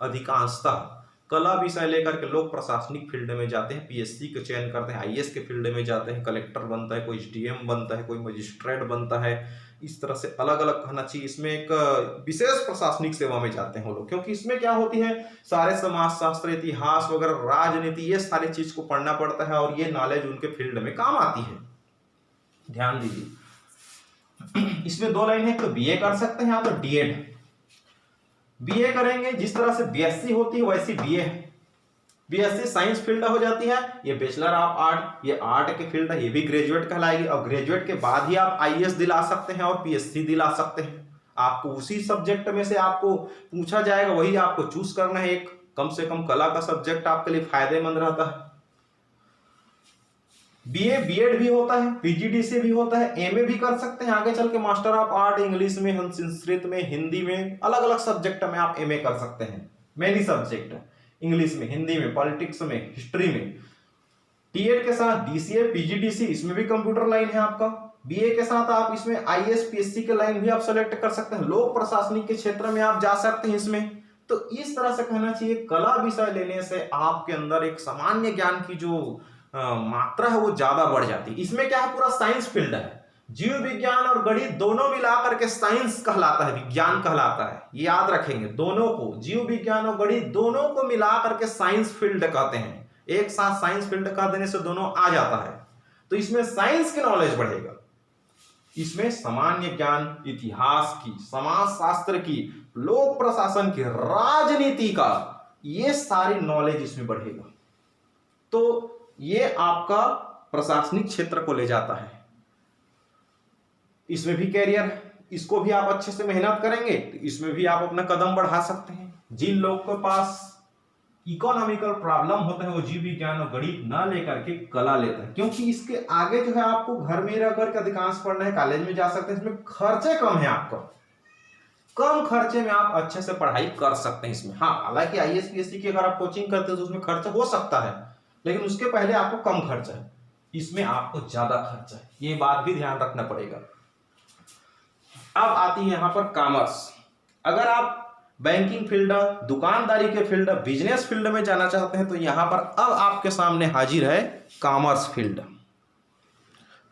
S1: अधिकांशतः कला विषय लेकर के लोग प्रशासनिक फील्ड में जाते हैं, PSC का चयन करते हैं, IAS के फील्ड में जाते हैं, कलेक्टर बनता है, कोई SDM बनता है, कोई मजिस्ट्रेट बनता है, इस तरह से अलग अलग कहना चाहिए। इसमें एक विशेष प्रशासनिक सेवा में जाते हैं वो लोग, क्योंकि इसमें क्या होती है, सारे समाजशास्त्र, इतिहास वगैरह, राजनीति, ये सारी चीज को पढ़ना पड़ता है और ये नॉलेज उनके फील्ड में काम आती है। ध्यान दीजिए, इसमें 2 लाइन है, तो BA कर सकते हैं, तो DED BA करेंगे। जिस तरह से BSc होती है वैसी BA है। BSc साइंस फील्ड हो जाती है, ये बैचलर ऑफ आर्ट, ये आर्ट के फील्ड है, ये भी ग्रेजुएट कहलाएगी। और ग्रेजुएट के बाद ही आप IAS दिला सकते हैं और PSC दिला सकते हैं। आपको उसी सब्जेक्ट में से आपको पूछा जाएगा, वही आपको चूज करना है। एक कम से कम कला का सब्जेक्ट आपके लिए फायदेमंद रहता है। BA BEd भी होता है, PGDC भी होता है, MA भी कर सकते हैं। आगे चल के मास्टर ऑफ आर्ट, इंग्लिश में, संस्कृत में, हिंदी में, अलग अलग सब्जेक्ट में आप MA कर सकते हैं। मेनी सब्जेक्ट, इंग्लिश में, हिंदी में, पॉलिटिक्स में, हिस्ट्री में। TED के साथ DCA, PGDC, इसमें भी कंप्यूटर लाइन है आपका। BA के साथ आप इसमें IAS, PSC के लाइन भी आप सेलेक्ट कर सकते हैं। लोक प्रशासनिक के क्षेत्र में आप जा सकते हैं इसमें। तो इस तरह से कहना चाहिए, कला विषय लेने से आपके अंदर एक सामान्य ज्ञान की जो मात्रा है वो ज्यादा बढ़ जाती है। इसमें क्या है, पूरा साइंस फील्ड है। जीव विज्ञान और गणित दोनों मिलाकर के साइंस कहलाता है, विज्ञान कहलाता है। ये याद रखेंगे, दोनों को, जीव विज्ञान और गणित दोनों को मिलाकर के साइंस फील्ड कहते हैं। एक साथ साइंस फील्ड कह देने से दोनों आ जाता है, तो इसमें साइंस की नॉलेज बढ़ेगा। इसमें सामान्य ज्ञान, इतिहास की, समाज शास्त्र की, लोक प्रशासन की, राजनीति का, ये सारी नॉलेज इसमें बढ़ेगा। तो ये आपका प्रशासनिक क्षेत्र को ले जाता है। इसमें भी कैरियर, इसको भी आप अच्छे से मेहनत करेंगे तो इसमें भी आप अपना कदम बढ़ा सकते हैं। जिन लोगों के पास इकोनॉमिकल प्रॉब्लम होता है वो जीव विज्ञान और गणित ना लेकर के कला लेता है, क्योंकि इसके आगे जो है आपको घर में रह करके अधिकांश पढ़ना है, कॉलेज में जा सकते हैं, इसमें खर्चे कम है आपका, कम खर्चे में आप अच्छे से पढ़ाई कर सकते हैं इसमें। हाँ, हालांकि IAS PSC की अगर आप कोचिंग करते हैं तो उसमें खर्चा हो सकता है, लेकिन उसके पहले आपको कम खर्चा है, इसमें आपको ज्यादा खर्चा है, ये बात भी ध्यान रखना पड़ेगा। अब आती है यहां पर कॉमर्स। अगर आप बैंकिंग फील्ड, दुकानदारी के फील्ड, बिजनेस फील्ड में जाना चाहते हैं तो यहां पर अब आपके सामने हाजिर है कॉमर्स फील्ड।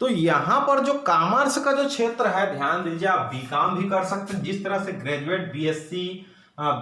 S1: तो यहां पर जो कॉमर्स का जो क्षेत्र है, ध्यान दीजिए, आप BCom भी कर सकते हैं। जिस तरह से ग्रेजुएट BSc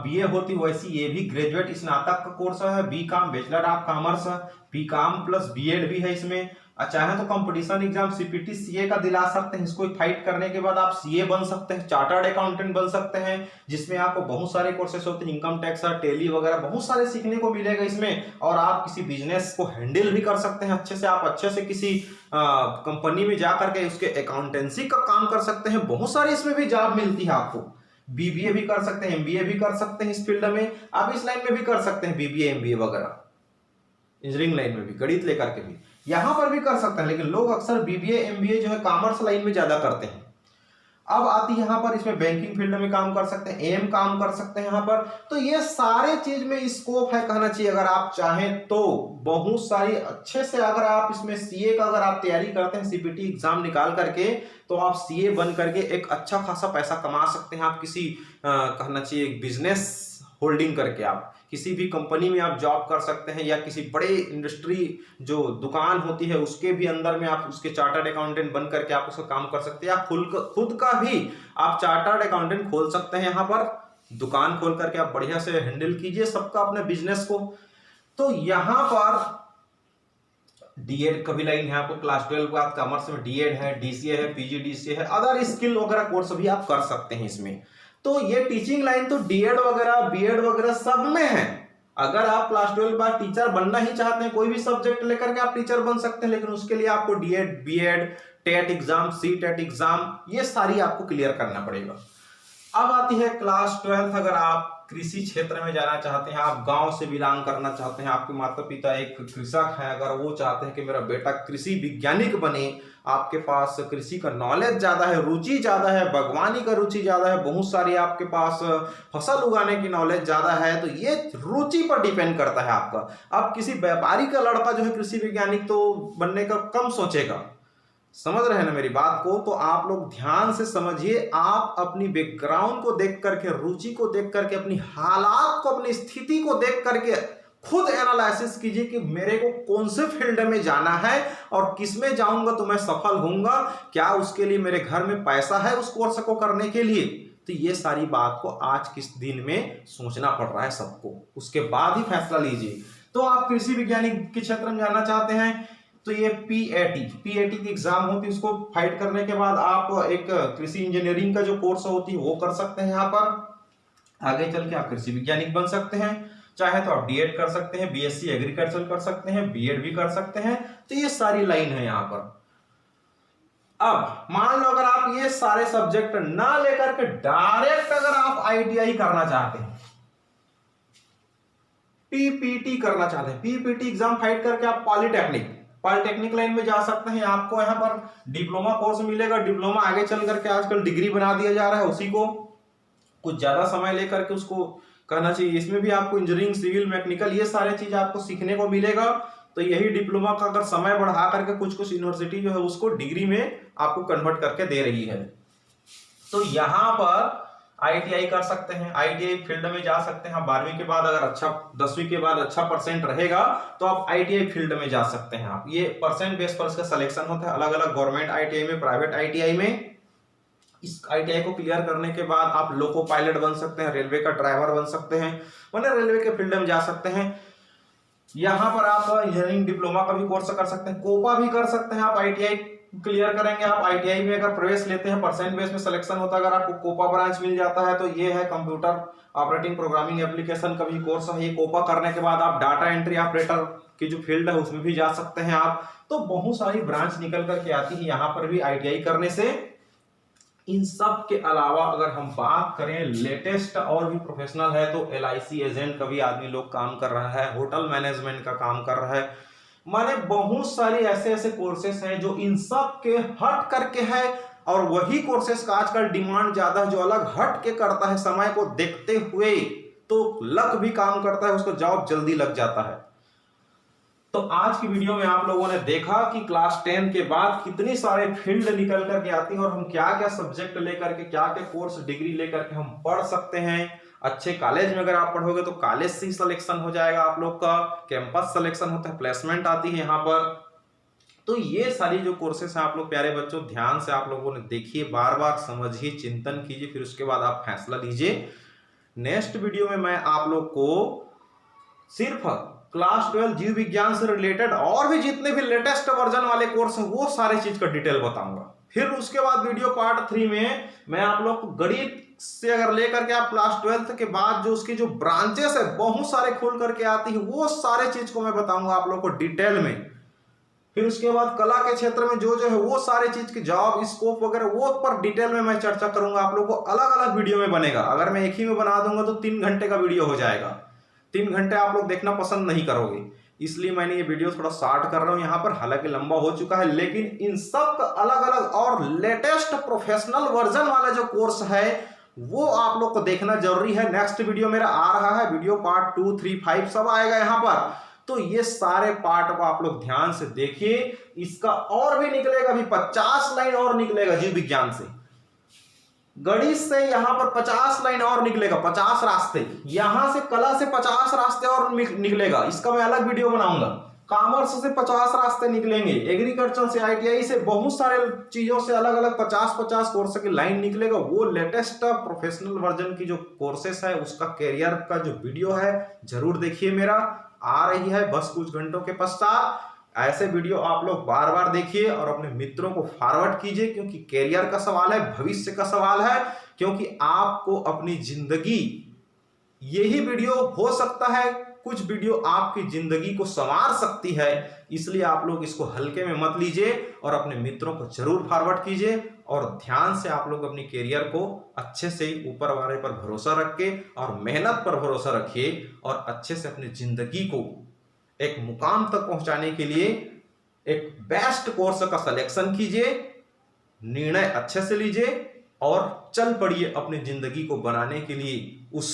S1: BA होती वैसी ये भी ग्रेजुएट स्नातक का कोर्स है, BCom bachelor of commerce, BCom plus BEd भी है इसमें। चाहे तो कंपटीशन एग्जाम CPT CA का दिला सकते हैं। इसको फाइट करने के बाद आप CA बन सकते हैं, चार्टर्ड अकाउंटेंट बन सकते हैं, जिसमें आपको बहुत सारे कोर्सेस होते हैं, इनकम टैक्स, टेली वगैरह बहुत सारे सीखने को मिलेगा इसमें। और आप किसी बिजनेस को हैंडल भी कर सकते हैं अच्छे से। आप अच्छे से किसी कंपनी में जा करके उसके अकाउंटेंसी का काम कर सकते हैं। बहुत सारी इसमें भी जॉब मिलती है आपको। BBA भी कर सकते हैं, MBA भी कर सकते हैं इस फील्ड में। आप इस लाइन में भी कर सकते हैं BBA MBA वगैरह, इंजीनियरिंग लाइन में भी, गणित लेकर के भी यहां पर भी कर सकते हैं। लेकिन लोग अक्सर BBA MBA जो है कॉमर्स लाइन में ज्यादा करते हैं। अब आती है यहाँ पर, इसमें बैंकिंग फील्ड में काम कर सकते हैं, एम काम कर सकते हैं यहाँ पर। तो ये सारे चीज में स्कोप है कहना चाहिए, अगर आप चाहें तो बहुत सारी अच्छे से, अगर आप इसमें सीए का अगर आप तैयारी करते हैं, सीपीटी एग्जाम निकाल करके, तो आप सीए बन करके एक अच्छा खासा पैसा कमा सकते हैं। आप किसी कहना चाहिए बिजनेस होल्डिंग करके आप किसी भी कंपनी में आप जॉब कर सकते हैं, या किसी बड़े इंडस्ट्री जो दुकान होती है उसके भी अंदर में आप उसके चार्टर्ड अकाउंटेंट बन करके आप उसका काम कर सकते हैं, या खुद का भी आप चार्टर्ड अकाउंटेंट खोल सकते हैं। यहाँ पर दुकान खोल करके आप बढ़िया से हैंडल कीजिए सबका अपने बिजनेस को। तो यहाँ पर डीएड का भी लाइन है आपको, क्लास 12 के बाद कॉमर्स में डीएड है, डीसीए है, पीजीडीसीए है, अदर स्किल वगैरह कोर्स भी आप कर सकते हैं इसमें। तो ये टीचिंग लाइन तो डीएड वगैरह बीएड वगैरह सब में है। अगर आप क्लास 12 बाद टीचर बनना ही चाहते हैं, कोई भी सब्जेक्ट लेकर के आप टीचर बन सकते हैं, लेकिन उसके लिए आपको DEd BEd TET exam C TET exam ये सारी आपको क्लियर करना पड़ेगा। अब आती है क्लास 12, अगर आप कृषि क्षेत्र में जाना चाहते हैं, आप गांव से बिलोंग करना चाहते हैं, आपके माता पिता एक कृषक हैं, अगर वो चाहते हैं कि मेरा बेटा कृषि वैज्ञानिक बने, आपके पास कृषि का नॉलेज ज्यादा है, रुचि ज्यादा है, बागवानी का रुचि ज्यादा है, बहुत सारी आपके पास फसल उगाने की नॉलेज ज्यादा है, तो ये रुचि पर डिपेंड करता है आपका। अब किसी व्यापारी का लड़का जो है कृषि वैज्ञानिक तो बनने का कम सोचेगा, समझ रहे हैं ना मेरी बात को। तो आप लोग ध्यान से समझिए, आप अपनी बैकग्राउंड को देख करके, रुचि को देख करके, अपनी हालात को, अपनी स्थिति को देख करके खुद एनालिसिस कीजिए कि मेरे को कौन से फील्ड में जाना है और किस में जाऊंगा तो मैं सफल होऊंगा, क्या उसके लिए मेरे घर में पैसा है उस कोर्स को करने के लिए। तो ये सारी बात को आज किस दिन में सोचना पड़ रहा है सबको, उसके बाद ही फैसला लीजिए। तो आप कृषि वैज्ञानिक के क्षेत्र में जाना चाहते हैं तो ये पीएटी की एग्जाम होती है, उसको फाइट करने के बाद आप एक कृषि इंजीनियरिंग का जो कोर्स होती है वो कर सकते हैं। यहाँ पर आगे चल के आप कृषि वैज्ञानिक बन सकते हैं, चाहे तो आप डीएड कर सकते हैं, बीएससी एग्रीकल्चर कर सकते हैं, बीएड भी कर सकते हैं। तो ये सारी लाइन है यहाँ पर। अब मान लो अगर आप ये सारे सब्जेक्ट ना लेकर के डायरेक्ट अगर आप आईटीआई करना चाहते हैं, पीपीटी करना चाहते हैं, पीपीटी एग्जाम फाइट करके आप पॉलिटेक्निक लाइन में जा सकते हैं। आपको यहाँ पर डिप्लोमा कोर्स मिलेगा, डिप्लोमा आगे चल करके आजकल डिग्री बना दिया जा रहा है, उसी को कुछ ज्यादा समय लेकर के उसको कहना चाहिए। इसमें भी आपको इंजीनियरिंग सिविल मैकेनिकल ये सारे चीज आपको सीखने को मिलेगा। तो यही डिप्लोमा का अगर समय बढ़ा करके कुछ यूनिवर्सिटी जो है उसको डिग्री में आपको कन्वर्ट करके दे रही है। तो यहाँ पर आईटीआई कर सकते हैं, आईटीआई फील्ड में जा सकते हैं। 12वीं के बाद अगर अच्छा 10वीं के बाद अच्छा परसेंट रहेगा तो आप आईटीआई फील्ड में जा सकते हैं। आप ये परसेंट बेस पर इसका सिलेक्शन होता है, अलग अलग गवर्नमेंट आईटीआई में, प्राइवेट आईटीआई में। इस आईटीआई को क्लियर करने के बाद आप लोको पायलट बन सकते हैं, रेलवे का ड्राइवर बन सकते हैं, मतलब रेलवे के फील्ड में जा सकते हैं। यहाँ पर आप इंजीनियरिंग डिप्लोमा का भी कोर्स कर सकते हैं, कोपा भी कर सकते हैं। आप आईटीआई क्लियर करेंगे, आप आईटीआई में अगर प्रवेश लेते हैं, परसेंट बेस में सिलेक्शन होता है, अगर आपको कोपा ब्रांच मिल जाता है तो ये है कंप्यूटर ऑपरेटिंग प्रोग्रामिंग एप्लीकेशन का भी कोर्स है। ये कोपा करने के बाद आप डाटा एंट्री ऑपरेटर की जो फील्ड है उसमें भी जा सकते हैं आप। तो बहुत सारी ब्रांच निकल करके आती है यहाँ पर भी आईटीआई करने से। इन सब के अलावा अगर हम बात करें लेटेस्ट और भी प्रोफेशनल है तो एलआईसी एजेंट का भी आदमी लोग काम कर रहा है, होटल मैनेजमेंट का काम कर रहा है, माने बहुत सारी ऐसे कोर्सेस हैं जो इन सब के हट करके है। और वही कोर्सेस का आजकल डिमांड ज्यादा है, जो अलग हट के करता है, समय को देखते हुए, तो लक भी काम करता है, उसको जॉब जल्दी लग जाता है। तो आज की वीडियो में आप लोगों ने देखा कि क्लास 10 के बाद कितनी सारे फील्ड निकल करके आती हैं और हम क्या क्या सब्जेक्ट लेकर के, क्या क्या कोर्स डिग्री लेकर के हम पढ़ सकते हैं। अच्छे कॉलेज में अगर आप पढ़ोगे तो कॉलेज से ही सिलेक्शन हो जाएगा आप लोग का, कैंपस सिलेक्शन होता है, प्लेसमेंट आती है यहाँ पर। तो ये सारी जो कोर्सेस हैं आप लोग प्यारे बच्चों ध्यान से आप लोगों ने देखिए, बार बार समझिए, चिंतन कीजिए, फिर उसके बाद आप फैसला लीजिए। नेक्स्ट वीडियो में मैं आप लोग को सिर्फ क्लास 12 जीव विज्ञान से रिलेटेड और भी जितने भी लेटेस्ट वर्जन वाले कोर्स हैं वो सारे चीज का डिटेल बताऊंगा। फिर उसके बाद वीडियो पार्ट 3 में मैं आप लोग को गणित से अगर लेकर के आप क्लास 12 के बाद जो उसकी जो ब्रांचेस है बहुत सारे खुल करके आती है वो सारे चीज को मैं बताऊंगा आप लोग को डिटेल में। फिर उसके बाद कला के क्षेत्र में जो है वो सारे चीज की जॉब स्कोप वगैरह वो पर डिटेल में मैं चर्चा करूंगा। आप लोग को अलग अलग वीडियो में बनेगा, अगर मैं एक ही में बना दूंगा तो 3 घंटे का वीडियो हो जाएगा, 3 घंटे आप लोग देखना पसंद नहीं करोगे। इसलिए मैंने ये वीडियो थोड़ा शॉर्ट कर रहा हूं यहाँ पर, हालांकि लंबा हो चुका है, लेकिन इन सब का अलग अलग और लेटेस्ट प्रोफेशनल वर्जन वाला जो कोर्स है वो आप लोग को देखना जरूरी है। नेक्स्ट वीडियो मेरा आ रहा है, वीडियो पार्ट 2, 3, 5 सब आएगा यहाँ पर, तो ये सारे पार्ट को आप लोग ध्यान से देखिए। इसका और भी निकलेगा, अभी 50 लाइन और निकलेगा जीव विज्ञान से, गणित से यहाँ पर 50 लाइन और निकलेगा, 50 रास्ते, यहां से कला से 50 रास्ते और निकलेगा, इसका मैं अलग वीडियो बनाऊंगा। कॉमर्स से 50 रास्ते निकलेंगे, एग्रीकल्चर से, ITI से, बहुत सारे चीजों से अलग अलग 50-50 कोर्स की लाइन निकलेगा। वो लेटेस्ट प्रोफेशनल वर्जन की जो कोर्सेस है उसका कैरियर का जो वीडियो है जरूर देखिए, मेरा आ रही है बस कुछ घंटों के पश्चात। ऐसे वीडियो आप लोग बार बार देखिए और अपने मित्रों को फॉरवर्ड कीजिए, क्योंकि कैरियर का सवाल है, भविष्य का सवाल है, क्योंकि आपको अपनी जिंदगी, यही वीडियो हो सकता है कुछ वीडियो आपकी जिंदगी को संवार सकती है, इसलिए आप लोग इसको हल्के में मत लीजिए और अपने मित्रों को जरूर फॉरवर्ड कीजिए और ध्यान से आप लोग अपनी कैरियर को अच्छे से ऊपर वाले पर भरोसा रख के और मेहनत पर भरोसा रखिए और अच्छे से अपनी जिंदगी को एक मुकाम तक पहुंचाने के लिए एक बेस्ट कोर्स का सिलेक्शन कीजिए, निर्णय अच्छे से लीजिए और चल पड़िए अपनी जिंदगी को बनाने के लिए उस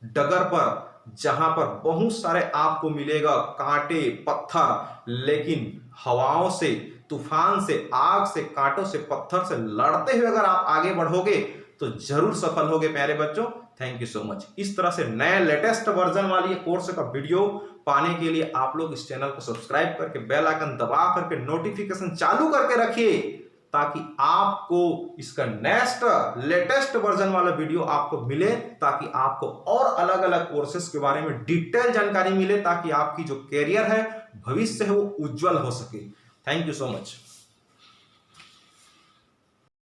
S1: डगर पर जहां पर बहुत सारे आपको मिलेगा कांटे पत्थर, लेकिन हवाओं से, तूफान से, आग से, कांटों से, पत्थर से लड़ते हुए अगर आप आगे बढ़ोगे तो जरूर सफल होगे प्यारे बच्चों। Thank you so much. इस तरह से नए लेटेस्ट वर्जन वाली कोर्स का वीडियो पाने के लिए आप लोग इस चैनल को सब्सक्राइब करके बेल आइकन दबा करके नोटिफिकेशन चालू करके रखिए, ताकि आपको इसका नेक्स्ट लेटेस्ट वर्जन वाला वीडियो आपको मिले, ताकि आपको और अलग अलग कोर्सेज के बारे में डिटेल जानकारी मिले, ताकि आपकी जो कैरियर है, भविष्य है, वो उज्जवल हो सके। Thank you so much.